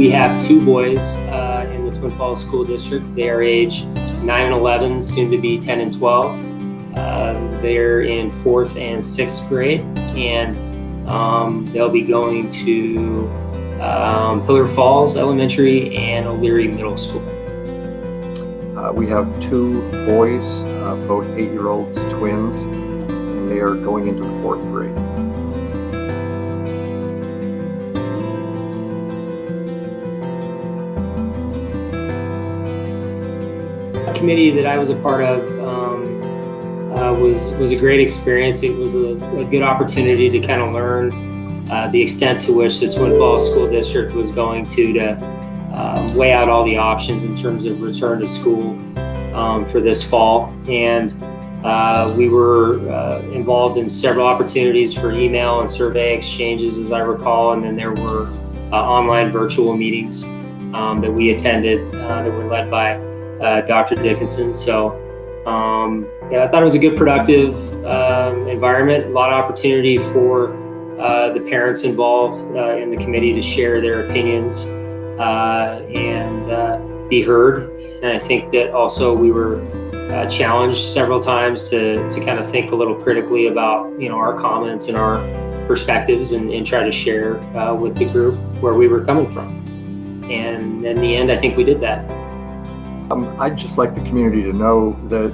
we have two boys in the Twin Falls School District. They are age 9 and 11, soon to be 10 and 12. They're in 4th and 6th grade, and they'll be going to Pillar Falls Elementary and O'Leary Middle School. We have two boys, both 8-year-olds, twins, and they are going into the 4th grade. The committee that I was a part of was a great experience. It was a good opportunity to kind of learn the extent to which the Twin Falls School District was going to weigh out all the options in terms of return to school for this fall. And we were involved in several opportunities for email and survey exchanges, as I recall, and then there were online virtual meetings that we attended that were led by Dr. Dickinson. So yeah, I thought it was a good, productive environment, a lot of opportunity for the parents involved in the committee to share their opinions and be heard. And I think that also we were challenged several times to kind of think a little critically about, our comments and our perspectives and try to share with the group where we were coming from. And in the end, I think we did that. I'd just like the community to know that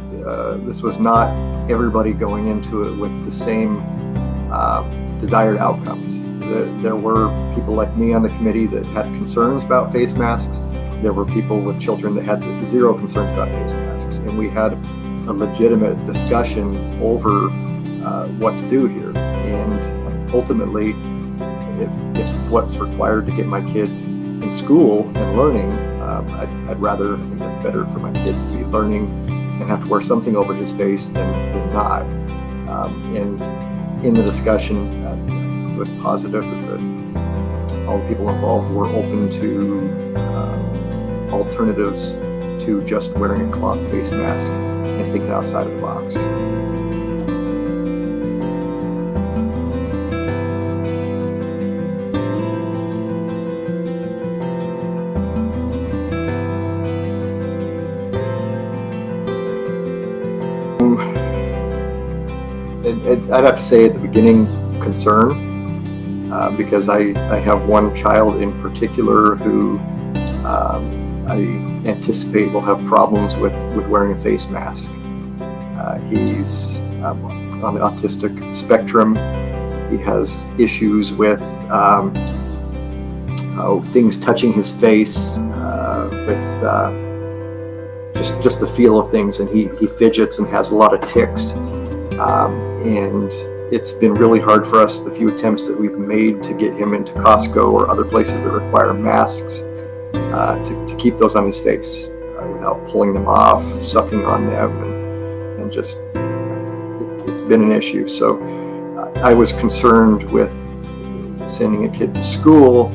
this was not everybody going into it with the same desired outcomes. There were people like me on the committee that had concerns about face masks. There were people with children that had zero concerns about face masks. And we had a legitimate discussion over what to do here. And ultimately, if it's what's required to get my kid in school and learning, I think that's better for my kid to be learning and have to wear something over his face than not. And in the discussion, it was positive that all the people involved were open to alternatives to just wearing a cloth face mask and thinking outside of the box. I'd have to say at the beginning, concern, because I have one child in particular who I anticipate will have problems with wearing a face mask. He's on the autistic spectrum. He has issues with things touching his face, with just the feel of things, and he fidgets and has a lot of tics. And it's been really hard for us, the few attempts that we've made to get him into Costco or other places that require masks, to keep those on his face without pulling them off, sucking on them, and just it's been an issue. So I was concerned with sending a kid to school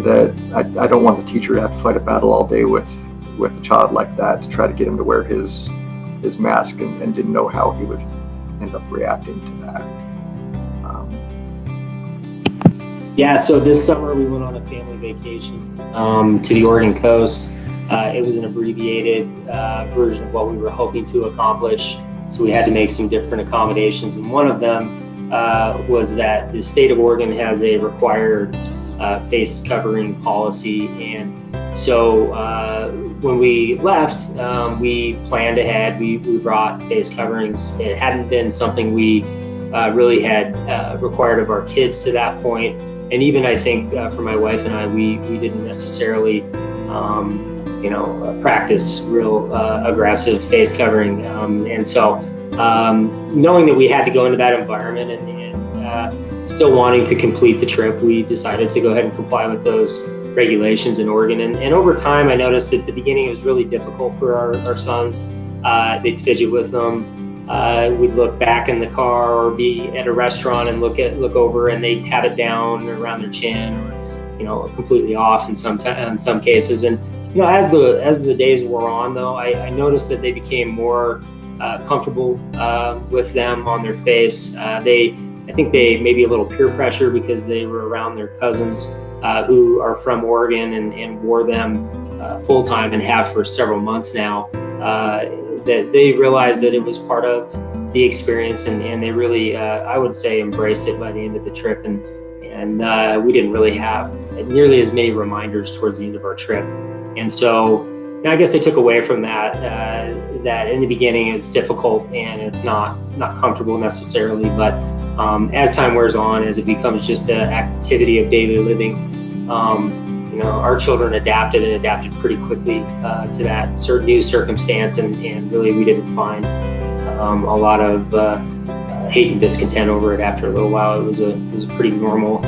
that I don't want the teacher to have to fight a battle all day with a child like that to try to get him to wear his mask, and didn't know how he would end up reacting to that. Yeah, so this summer we went on a family vacation to the Oregon coast. It was an abbreviated version of what we were hoping to accomplish, so we had to make some different accommodations, and one of them was that the state of Oregon has a required face covering policy. And so when we left, we planned ahead. We brought face coverings. It hadn't been something we really had required of our kids to that point. And even I think for my wife and I, we didn't necessarily, practice real aggressive face covering. And so knowing that we had to go into that environment and still wanting to complete the trip, we decided to go ahead and comply with those regulations in Oregon. And over time, I noticed at the beginning it was really difficult for our sons. They'd fidget with them. We'd look back in the car or be at a restaurant and look over, and they'd have it down around their chin, or completely off in some cases. And as the days wore on, though, I noticed that they became more comfortable with them on their face. I think they maybe a little peer pressure because they were around their cousins who are from Oregon and wore them full time and have for several months now, that they realized that it was part of the experience, and they really, I would say, embraced it by the end of the trip. And we didn't really have nearly as many reminders towards the end of our trip. And so, I guess I took away from that that in the beginning it's difficult and it's not comfortable necessarily, but as time wears on, as it becomes just an activity of daily living, our children adapted pretty quickly to that certain new circumstance, and really we didn't find a lot of hate and discontent over it after a little while. It was a pretty normal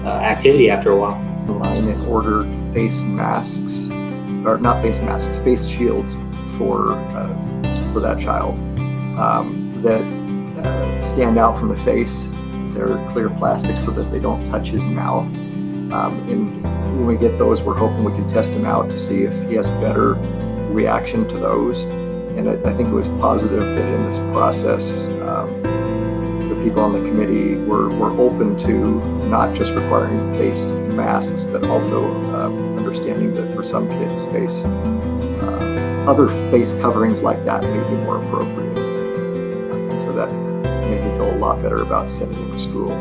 activity after a while. I ordered face masks, or not face masks, face shields for that child that stand out from the face. They're clear plastic so that they don't touch his mouth. And when we get those, we're hoping we can test him out to see if he has better reaction to those. And I think it was positive that in this process, the people on the committee were open to not just requiring face masks, but also understanding that for some kids, other face coverings like that may be more appropriate. And so that made me feel a lot better about sending him to school.